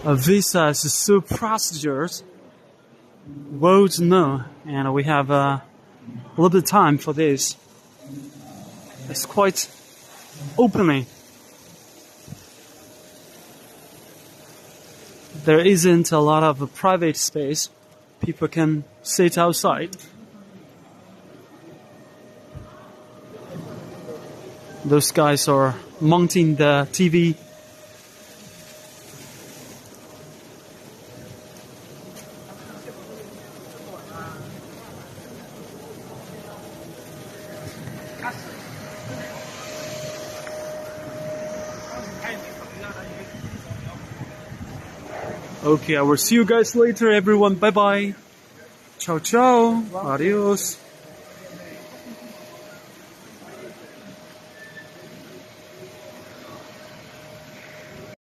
visa is so procedures. World no, and we have a little bit of time for this. It's quite openly. There isn't a lot of private space. People can sit outside. Those guys are mounting the TV. Okay, I will see you guys later, everyone. Bye bye. Ciao, ciao. Adios.